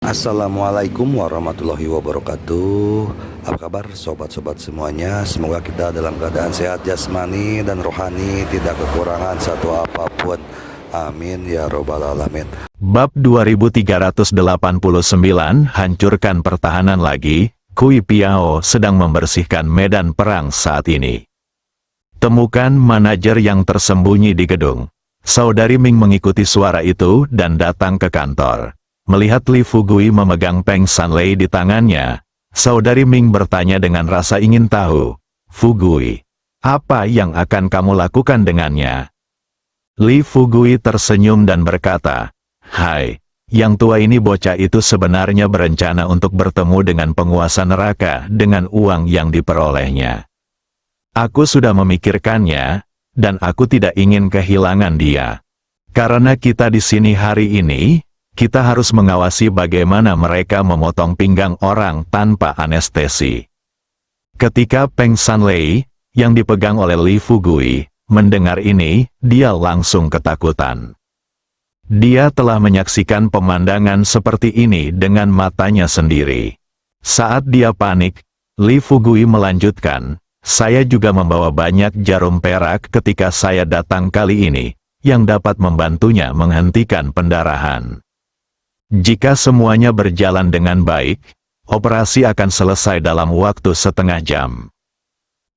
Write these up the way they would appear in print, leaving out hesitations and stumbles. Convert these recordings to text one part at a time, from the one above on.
Assalamualaikum warahmatullahi wabarakatuh. Apa kabar sobat-sobat semuanya? Semoga kita dalam keadaan sehat jasmani dan rohani, tidak kekurangan satu apapun. Amin ya robbal alamin. Bab 2389, hancurkan pertahanan lagi. Kui Piao sedang membersihkan medan perang saat ini. Temukan manajer yang tersembunyi di gedung. Saudari Ming mengikuti suara itu dan datang ke kantor. Melihat Li Fugui memegang Peng Sanlei di tangannya, Saudari Ming bertanya dengan rasa ingin tahu, "Fugui, apa yang akan kamu lakukan dengannya?" Li Fugui tersenyum dan berkata, "Hai, yang tua ini bocah itu sebenarnya berencana untuk bertemu dengan penguasa neraka dengan uang yang diperolehnya. Aku sudah memikirkannya, dan aku tidak ingin kehilangan dia. Karena kita di sini hari ini, kita harus mengawasi bagaimana mereka memotong pinggang orang tanpa anestesi." Ketika Peng Sanlei, yang dipegang oleh Li Fugui, mendengar ini, dia langsung ketakutan. Dia telah menyaksikan pemandangan seperti ini dengan matanya sendiri. Saat dia panik, Li Fugui melanjutkan, "Saya juga membawa banyak jarum perak ketika saya datang kali ini, yang dapat membantunya menghentikan pendarahan. Jika semuanya berjalan dengan baik, operasi akan selesai dalam waktu setengah jam.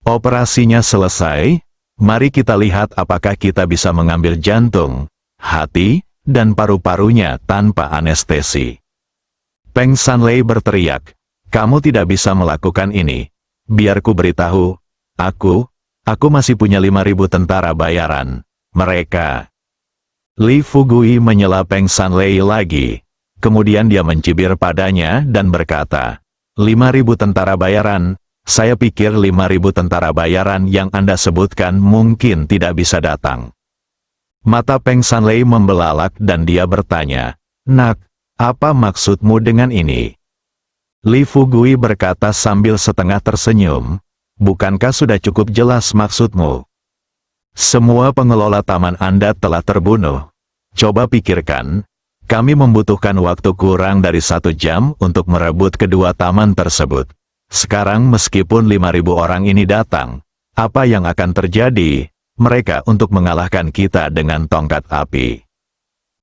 Operasinya selesai, mari kita lihat apakah kita bisa mengambil jantung, hati, dan paru-parunya tanpa anestesi." Peng Sanlei berteriak, "Kamu tidak bisa melakukan ini. Biarku beritahu, aku masih punya 5.000 tentara bayaran. Mereka..." Li Fugui menyela Peng Sanlei lagi. Kemudian dia mencibir padanya dan berkata, "5.000 tentara bayaran? Saya pikir 5.000 tentara bayaran yang Anda sebutkan mungkin tidak bisa datang." Mata Peng Sanlei membelalak dan dia bertanya, "Nak, apa maksudmu dengan ini?" Li Fugui berkata sambil setengah tersenyum, "Bukankah sudah cukup jelas maksudmu? Semua pengelola taman Anda telah terbunuh. Coba pikirkan, kami membutuhkan waktu kurang dari 1 jam untuk merebut kedua taman tersebut. Sekarang meskipun 5.000 orang ini datang, apa yang akan terjadi? Mereka untuk mengalahkan kita dengan tongkat api.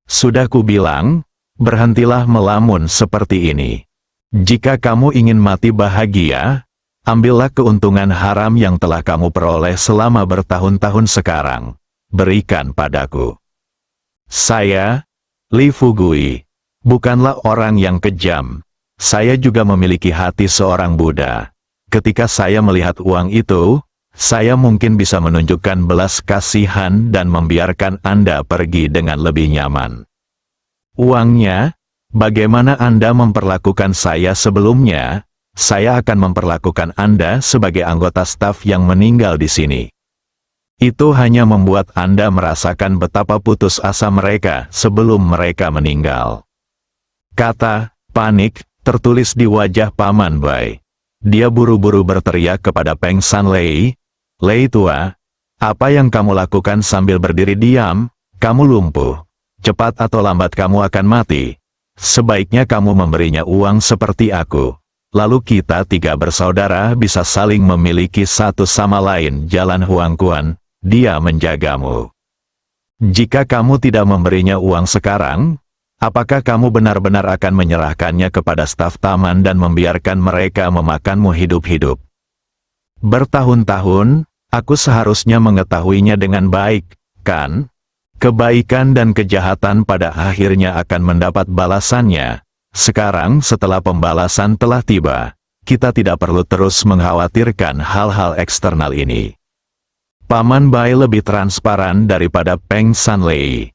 Sudah kubilang, berhentilah melamun seperti ini. Jika kamu ingin mati bahagia, ambillah keuntungan haram yang telah kamu peroleh selama bertahun-tahun sekarang. Berikan padaku. Saya, Li Fugui, bukanlah orang yang kejam. Saya juga memiliki hati seorang Buddha. Ketika saya melihat uang itu, saya mungkin bisa menunjukkan belas kasihan dan membiarkan Anda pergi dengan lebih nyaman. Uangnya, bagaimana Anda memperlakukan saya sebelumnya, saya akan memperlakukan Anda sebagai anggota staf yang meninggal di sini. Itu hanya membuat Anda merasakan betapa putus asa mereka sebelum mereka meninggal." Kata panik tertulis di wajah Paman Bai. Dia buru-buru berteriak kepada Peng Sanlei, "Lei tua, apa yang kamu lakukan sambil berdiri diam? Kamu lumpuh. Cepat atau lambat kamu akan mati. Sebaiknya kamu memberinya uang seperti aku. Lalu kita 3 bersaudara bisa saling memiliki satu sama lain. Jalan Huang Kuan, dia menjagamu. Jika kamu tidak memberinya uang sekarang, apakah kamu benar-benar akan menyerahkannya kepada staf taman dan membiarkan mereka memakanmu hidup-hidup? Bertahun-tahun, aku seharusnya mengetahuinya dengan baik, kan? Kebaikan dan kejahatan pada akhirnya akan mendapat balasannya. Sekarang setelah pembalasan telah tiba, kita tidak perlu terus mengkhawatirkan hal-hal eksternal ini." Paman Bai lebih transparan daripada Peng Sanlei.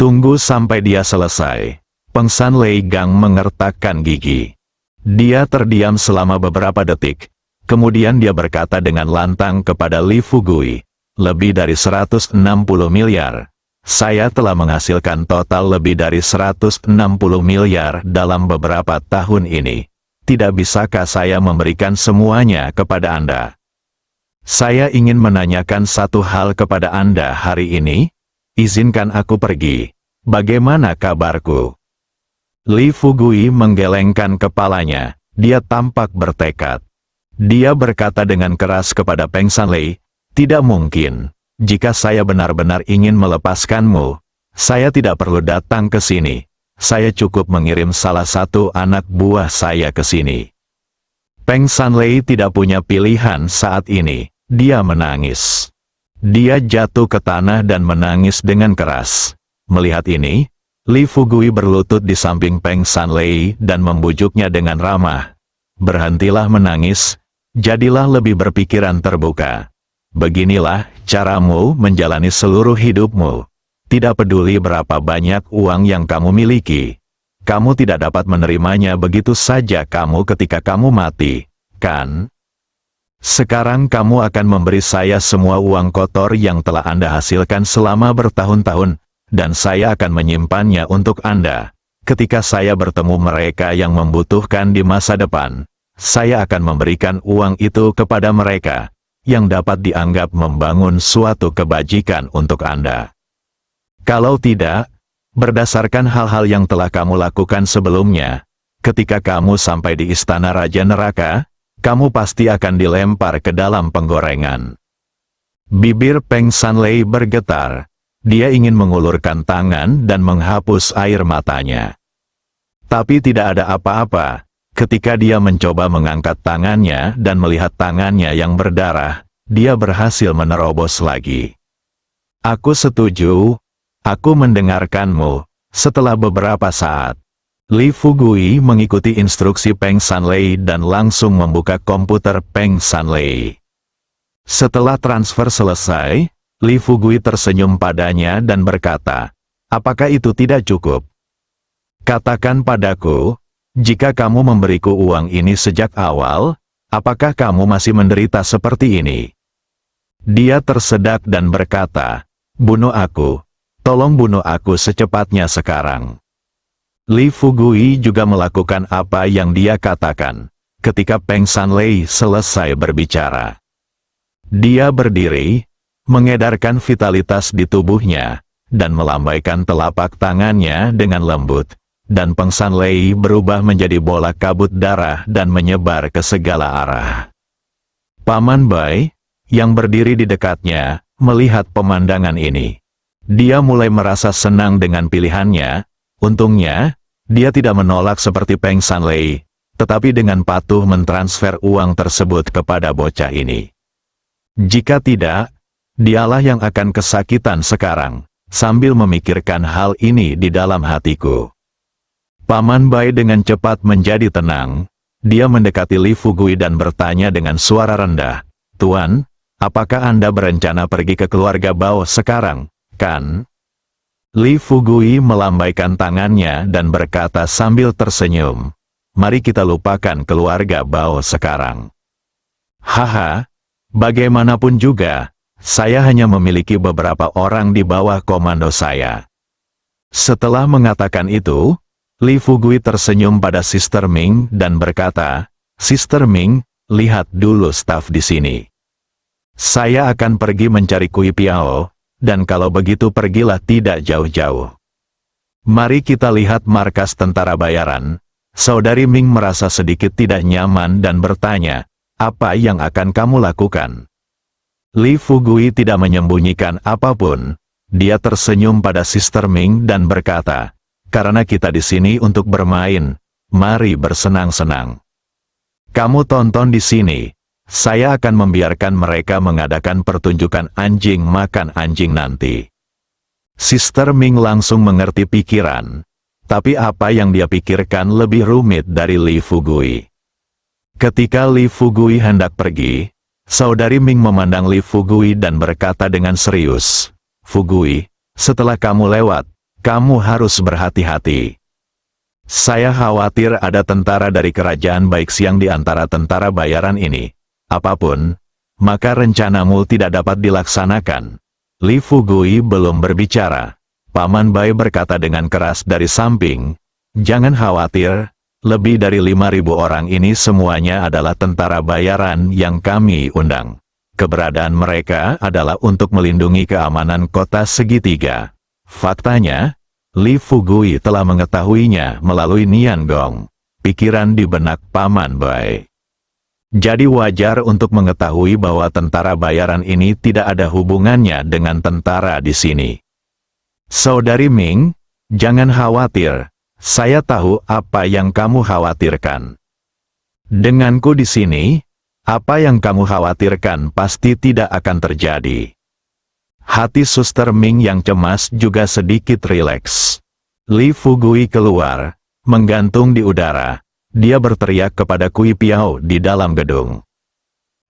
Tunggu sampai dia selesai. Peng Sanlei Gang mengertakkan gigi. Dia terdiam selama beberapa detik. Kemudian dia berkata dengan lantang kepada Li Fugui, "Lebih dari 160 miliar. Saya telah menghasilkan total lebih dari 160 miliar dalam beberapa tahun ini. Tidak bisakah saya memberikan semuanya kepada Anda? Saya ingin menanyakan satu hal kepada Anda hari ini. Izinkan aku pergi. Bagaimana kabarku?" Li Fugui menggelengkan kepalanya. Dia tampak bertekad. Dia berkata dengan keras kepada Peng Shanlei, "Tidak mungkin. Jika saya benar-benar ingin melepaskanmu, saya tidak perlu datang ke sini. Saya cukup mengirim salah satu anak buah saya ke sini." Peng Shanlei tidak punya pilihan saat ini. Dia menangis. Dia jatuh ke tanah dan menangis dengan keras. Melihat ini, Li Fugui berlutut di samping Peng Shanlei dan membujuknya dengan ramah. "Berhentilah menangis, jadilah lebih berpikiran terbuka. Beginilah caramu menjalani seluruh hidupmu. Tidak peduli berapa banyak uang yang kamu miliki. Kamu tidak dapat menerimanya begitu saja ketika kamu mati, kan? Sekarang kamu akan memberi saya semua uang kotor yang telah Anda hasilkan selama bertahun-tahun, dan saya akan menyimpannya untuk Anda. Ketika saya bertemu mereka yang membutuhkan di masa depan, saya akan memberikan uang itu kepada mereka, yang dapat dianggap membangun suatu kebajikan untuk Anda. Kalau tidak, berdasarkan hal-hal yang telah kamu lakukan sebelumnya, ketika kamu sampai di istana Raja Neraka, kamu pasti akan dilempar ke dalam penggorengan." Bibir Peng Shanlei bergetar. Dia ingin mengulurkan tangan dan menghapus air matanya. Tapi tidak ada apa-apa. Ketika dia mencoba mengangkat tangannya dan melihat tangannya yang berdarah, dia berhasil menerobos lagi. "Aku setuju. Aku mendengarkanmu." Setelah beberapa saat, Li Fugui mengikuti instruksi Peng Shanlei dan langsung membuka komputer Peng Shanlei. Setelah transfer selesai, Li Fugui tersenyum padanya dan berkata, "Apakah itu tidak cukup? Katakan padaku, jika kamu memberiku uang ini sejak awal, apakah kamu masih menderita seperti ini?" Dia tersedak dan berkata, "Bunuh aku. Tolong bunuh aku secepatnya sekarang." Li Fugui juga melakukan apa yang dia katakan. Ketika Peng Shanlei selesai berbicara, dia berdiri, mengedarkan vitalitas di tubuhnya, dan melambaikan telapak tangannya dengan lembut, dan Peng Shanlei berubah menjadi bola kabut darah dan menyebar ke segala arah. Paman Bai, yang berdiri di dekatnya, melihat pemandangan ini. Dia mulai merasa senang dengan pilihannya. Untungnya, dia tidak menolak seperti Peng Shanlei, tetapi dengan patuh mentransfer uang tersebut kepada bocah ini. Jika tidak, dialah yang akan kesakitan sekarang, sambil memikirkan hal ini di dalam hatiku. Paman Bai dengan cepat menjadi tenang. Dia mendekati Li Fugui dan bertanya dengan suara rendah, "Tuan, apakah Anda berencana pergi ke keluarga Bao sekarang, kan?" Li Fugui melambaikan tangannya dan berkata sambil tersenyum, "Mari kita lupakan keluarga Bao sekarang. Haha, bagaimanapun juga, saya hanya memiliki beberapa orang di bawah komando saya." Setelah mengatakan itu, Li Fugui tersenyum pada Sister Ming dan berkata, "Sister Ming, lihat dulu staf di sini. Saya akan pergi mencari Kui Piao, dan kalau begitu pergilah tidak jauh-jauh. Mari kita lihat markas tentara bayaran." Saudari Ming merasa sedikit tidak nyaman dan bertanya, "Apa yang akan kamu lakukan?" Li Fugui tidak menyembunyikan apapun. Dia tersenyum pada Sister Ming dan berkata, "Karena kita di sini untuk bermain, mari bersenang-senang. Kamu tonton di sini. Saya akan membiarkan mereka mengadakan pertunjukan anjing makan anjing nanti." Sister Ming langsung mengerti pikiran. Tapi apa yang dia pikirkan lebih rumit dari Li Fugui. Ketika Li Fugui hendak pergi, saudari Ming memandang Li Fugui dan berkata dengan serius, "Fugui, setelah kamu lewat, kamu harus berhati-hati. Saya khawatir ada tentara dari kerajaan baik siang di antara tentara bayaran ini. Apapun, maka rencanamu tidak dapat dilaksanakan." Li Fugui belum berbicara. Paman Bai berkata dengan keras dari samping, "Jangan khawatir, lebih dari 5.000 orang ini semuanya adalah tentara bayaran yang kami undang. Keberadaan mereka adalah untuk melindungi keamanan kota segitiga. Faktanya, Li Fugui telah mengetahuinya melalui Nian Gong, pikiran di benak Paman Bai. Jadi wajar untuk mengetahui bahwa tentara bayaran ini tidak ada hubungannya dengan tentara di sini. Saudari Ming, jangan khawatir, saya tahu apa yang kamu khawatirkan. Denganku di sini, apa yang kamu khawatirkan pasti tidak akan terjadi. Hati Suster Ming yang cemas juga sedikit rileks. Li Fugui keluar, menggantung di udara. Dia berteriak kepada Kui Piao di dalam gedung.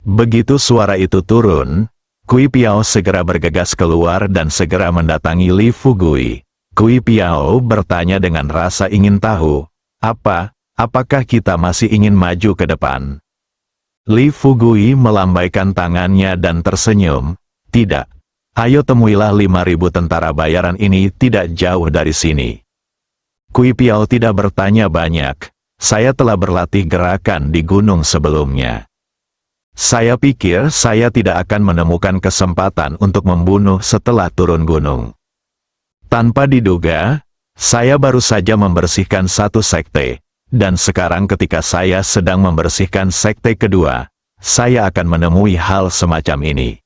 Begitu suara itu turun, Kui Piao segera bergegas keluar dan segera mendatangi Li Fugui. Kui Piao bertanya dengan rasa ingin tahu, apakah kita masih ingin maju ke depan? Li Fugui melambaikan tangannya dan tersenyum, tidak. Ayo temuilah 5.000 tentara bayaran ini tidak jauh dari sini. Kui Piao tidak bertanya banyak, saya telah berlatih gerakan di gunung sebelumnya. Saya pikir saya tidak akan menemukan kesempatan untuk membunuh setelah turun gunung. Tanpa diduga, saya baru saja membersihkan satu sekte, dan sekarang ketika saya sedang membersihkan sekte kedua, saya akan menemui hal semacam ini.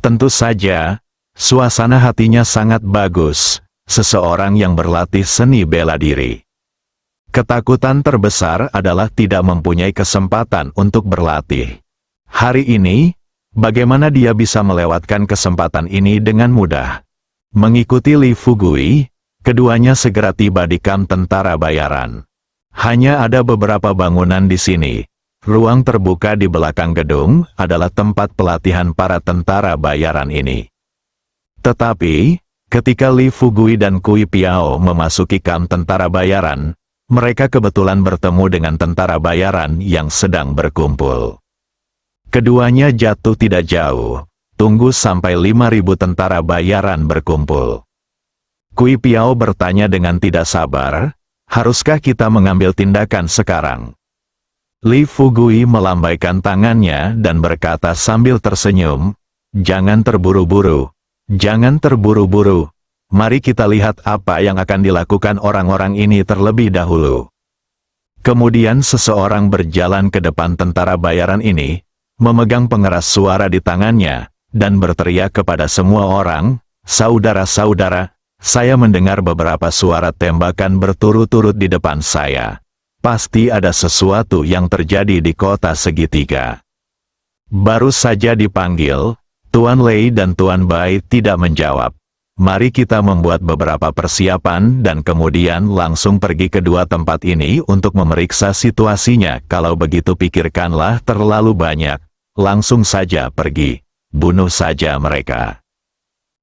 Tentu saja, suasana hatinya sangat bagus, seseorang yang berlatih seni bela diri. Ketakutan terbesar adalah tidak mempunyai kesempatan untuk berlatih. Hari ini, bagaimana dia bisa melewatkan kesempatan ini dengan mudah? Mengikuti Li Fugui, keduanya segera tiba di kamp tentara bayaran. Hanya ada beberapa bangunan di sini. Ruang terbuka di belakang gedung adalah tempat pelatihan para tentara bayaran ini. Tetapi, ketika Li Fugui dan Kui Piao memasuki kamp tentara bayaran, mereka kebetulan bertemu dengan tentara bayaran yang sedang berkumpul. Keduanya jatuh tidak jauh, tunggu sampai 5.000 tentara bayaran berkumpul. Kui Piao bertanya dengan tidak sabar, haruskah kita mengambil tindakan sekarang? Li Fugui melambaikan tangannya dan berkata sambil tersenyum, jangan terburu-buru, jangan terburu-buru. Mari kita lihat apa yang akan dilakukan orang-orang ini terlebih dahulu. Kemudian seseorang berjalan ke depan tentara bayaran ini, memegang pengeras suara di tangannya, dan berteriak kepada semua orang, saudara-saudara, saya mendengar beberapa suara tembakan berturut-turut di depan saya. Pasti ada sesuatu yang terjadi di kota segitiga. Baru saja dipanggil, Tuan Lei dan Tuan Bai tidak menjawab. Mari kita membuat beberapa persiapan dan kemudian langsung pergi ke dua tempat ini untuk memeriksa situasinya. Kalau begitu pikirkanlah terlalu banyak, langsung saja pergi, bunuh saja mereka.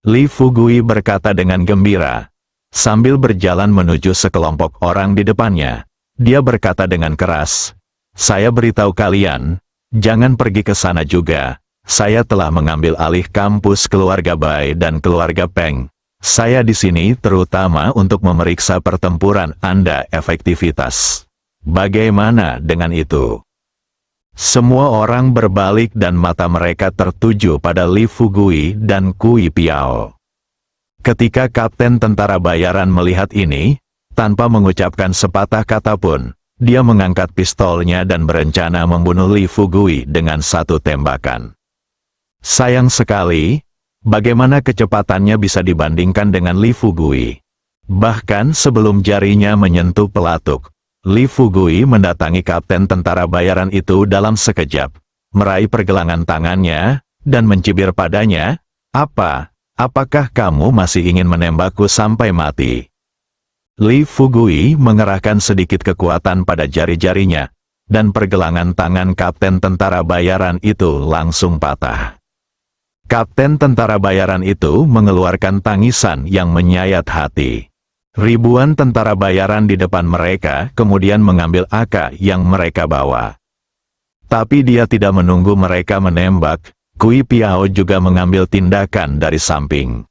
Li Fugui berkata dengan gembira, sambil berjalan menuju sekelompok orang di depannya. Dia berkata dengan keras, saya beritahu kalian, jangan pergi ke sana juga. Saya telah mengambil alih kampus keluarga Bai dan keluarga Peng. Saya di sini terutama untuk memeriksa pertempuran Anda efektivitas. Bagaimana dengan itu? Semua orang berbalik dan mata mereka tertuju pada Li Fugui dan Kui Piao. Ketika Kapten Tentara Bayaran melihat ini, tanpa mengucapkan sepatah kata pun, dia mengangkat pistolnya dan berencana membunuh Li Fugui dengan satu tembakan. Sayang sekali, bagaimana kecepatannya bisa dibandingkan dengan Li Fugui. Bahkan sebelum jarinya menyentuh pelatuk, Li Fugui mendatangi Kapten Tentara Bayaran itu dalam sekejap, meraih pergelangan tangannya, dan mencibir padanya, apakah kamu masih ingin menembakku sampai mati? Li Fugui mengerahkan sedikit kekuatan pada jari-jarinya, dan pergelangan tangan Kapten Tentara Bayaran itu langsung patah. Kapten Tentara Bayaran itu mengeluarkan tangisan yang menyayat hati. Ribuan tentara bayaran di depan mereka kemudian mengambil AK yang mereka bawa. Tapi dia tidak menunggu mereka menembak, Kui Piao juga mengambil tindakan dari samping.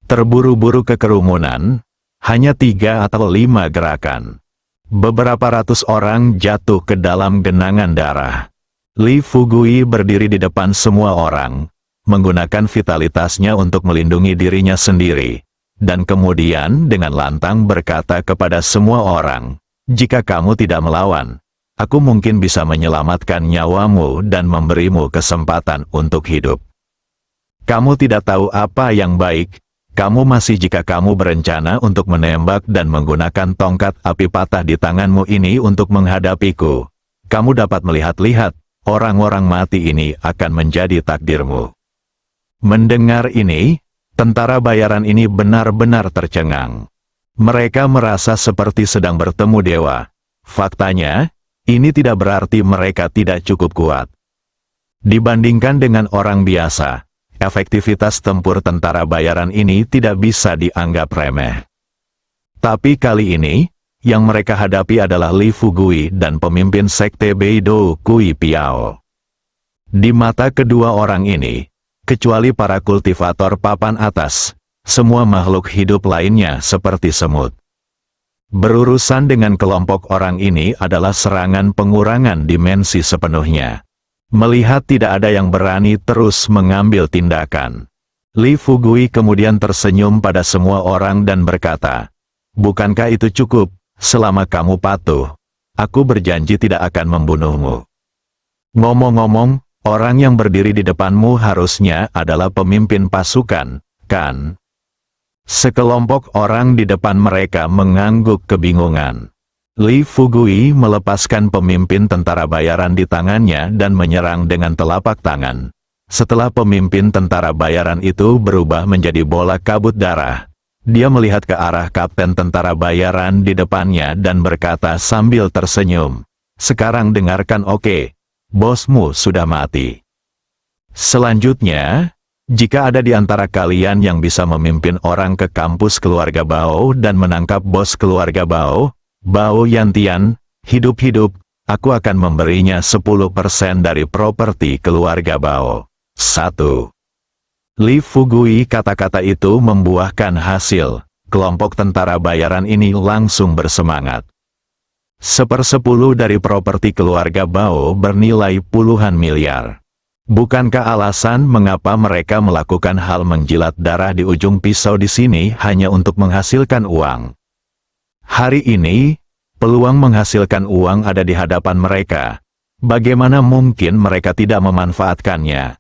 Terburu-buru ke kerumunan, hanya 3 atau 5 gerakan. Beberapa ratus orang jatuh ke dalam genangan darah. Li Fugui berdiri di depan semua orang, menggunakan vitalitasnya untuk melindungi dirinya sendiri. dan kemudian dengan lantang berkata kepada semua orang, "Jika kamu tidak melawan, aku mungkin bisa menyelamatkan nyawamu dan memberimu kesempatan untuk hidup. Kamu tidak tahu apa yang baik, kamu masih jika kamu berencana untuk menembak dan menggunakan tongkat api patah di tanganmu ini untuk menghadapiku. Kamu dapat melihat-lihat, orang-orang mati ini akan menjadi takdirmu." Mendengar ini, tentara bayaran ini benar-benar tercengang. Mereka merasa seperti sedang bertemu dewa. Faktanya, ini tidak berarti mereka tidak cukup kuat. Dibandingkan dengan orang biasa, efektivitas tempur tentara bayaran ini tidak bisa dianggap remeh. Tapi kali ini, yang mereka hadapi adalah Li Fugui dan pemimpin sekte Beidou Kui Piao. Di mata kedua orang ini, kecuali para kultivator papan atas, semua makhluk hidup lainnya seperti semut. Berurusan dengan kelompok orang ini adalah serangan pengurangan dimensi sepenuhnya. Melihat tidak ada yang berani terus mengambil tindakan, Li Fugui kemudian tersenyum pada semua orang dan berkata, "Bukankah itu cukup? Selama kamu patuh, aku berjanji tidak akan membunuhmu." Ngomong-ngomong, orang yang berdiri di depanmu harusnya adalah pemimpin pasukan, kan? Sekelompok orang di depan mereka mengangguk kebingungan. Li Fugui melepaskan pemimpin tentara bayaran di tangannya dan menyerang dengan telapak tangan. Setelah pemimpin tentara bayaran itu berubah menjadi bola kabut darah, dia melihat ke arah kapten tentara bayaran di depannya dan berkata sambil tersenyum, "Sekarang dengarkan, oke? Bosmu sudah mati. Selanjutnya, jika ada di antara kalian yang bisa memimpin orang ke kampus keluarga Bao dan menangkap bos keluarga Bao, Bao Yantian, hidup-hidup, aku akan memberinya 10% dari properti keluarga Bao." 1. Li Fugui kata-kata itu membuahkan hasil. Kelompok tentara bayaran ini langsung bersemangat. 1/10 dari properti keluarga Bao bernilai puluhan miliar. Bukankah alasan mengapa mereka melakukan hal menjilat darah di ujung pisau di sini hanya untuk menghasilkan uang? Hari ini, peluang menghasilkan uang ada di hadapan mereka. Bagaimana mungkin mereka tidak memanfaatkannya?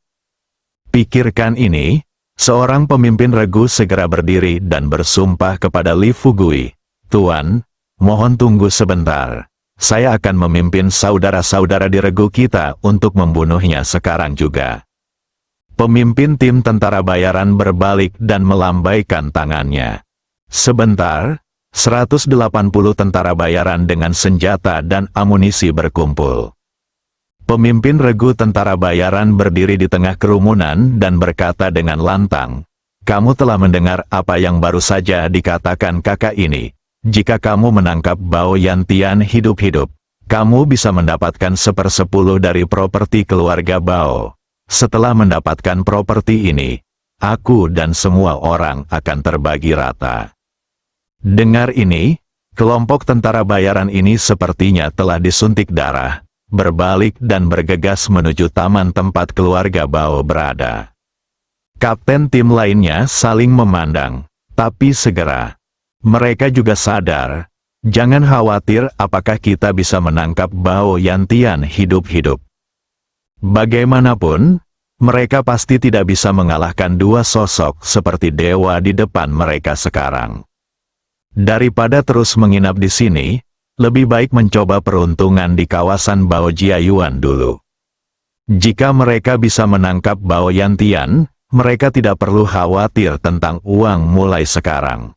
Pikirkan ini, seorang pemimpin regu segera berdiri dan bersumpah kepada Li Fugui, "Tuan, mohon tunggu sebentar. Saya akan memimpin saudara-saudara di regu kita untuk membunuhnya sekarang juga." Pemimpin tim tentara bayaran berbalik dan melambaikan tangannya. Sebentar, 180 tentara bayaran dengan senjata dan amunisi berkumpul. Pemimpin regu tentara bayaran berdiri di tengah kerumunan dan berkata dengan lantang, "Kamu telah mendengar apa yang baru saja dikatakan kakak ini. Jika kamu menangkap Bao Yantian hidup-hidup, kamu bisa mendapatkan 1/10 dari properti keluarga Bao. Setelah mendapatkan properti ini, aku dan semua orang akan terbagi rata." Dengar ini, kelompok tentara bayaran ini sepertinya telah disuntik darah, berbalik dan bergegas menuju taman tempat keluarga Bao berada. Kapten tim lainnya saling memandang, tapi segera mereka juga sadar, jangan khawatir apakah kita bisa menangkap Bao Yantian hidup-hidup. Bagaimanapun, mereka pasti tidak bisa mengalahkan dua sosok seperti dewa di depan mereka sekarang. Daripada terus menginap di sini, lebih baik mencoba peruntungan di kawasan Bao Jiayuan dulu. Jika mereka bisa menangkap Bao Yantian, mereka tidak perlu khawatir tentang uang mulai sekarang.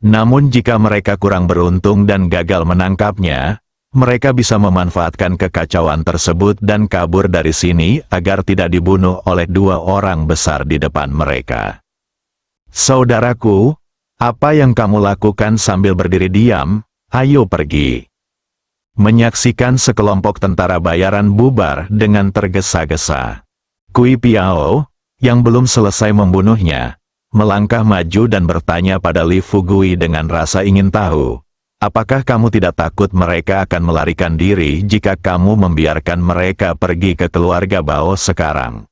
Namun jika mereka kurang beruntung dan gagal menangkapnya, mereka bisa memanfaatkan kekacauan tersebut dan kabur dari sini agar tidak dibunuh oleh dua orang besar di depan mereka. Saudaraku, apa yang kamu lakukan sambil berdiri diam? Ayo pergi. Menyaksikan sekelompok tentara bayaran bubar dengan tergesa-gesa. Kui Piao, yang belum selesai membunuhnya, melangkah maju dan bertanya pada Li Fugui dengan rasa ingin tahu, "Apakah kamu tidak takut mereka akan melarikan diri jika kamu membiarkan mereka pergi ke keluarga Bao sekarang?"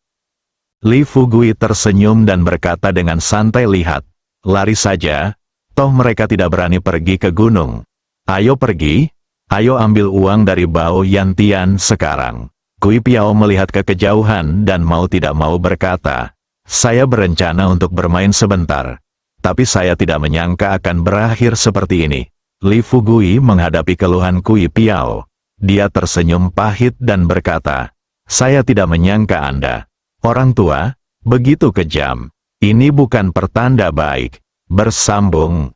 Li Fugui tersenyum dan berkata dengan santai, "Lihat, Lari saja, toh mereka tidak berani pergi ke gunung. Ayo pergi, ayo ambil uang dari Bao Yantian sekarang. Kui Piao melihat ke kejauhan dan mau tidak mau berkata, saya berencana untuk bermain sebentar. Tapi saya tidak menyangka akan berakhir seperti ini. Li Fugui menghadapi keluhan Kui Piao. Dia tersenyum pahit dan berkata, saya tidak menyangka Anda, orang tua, begitu kejam. Ini bukan pertanda baik. Bersambung.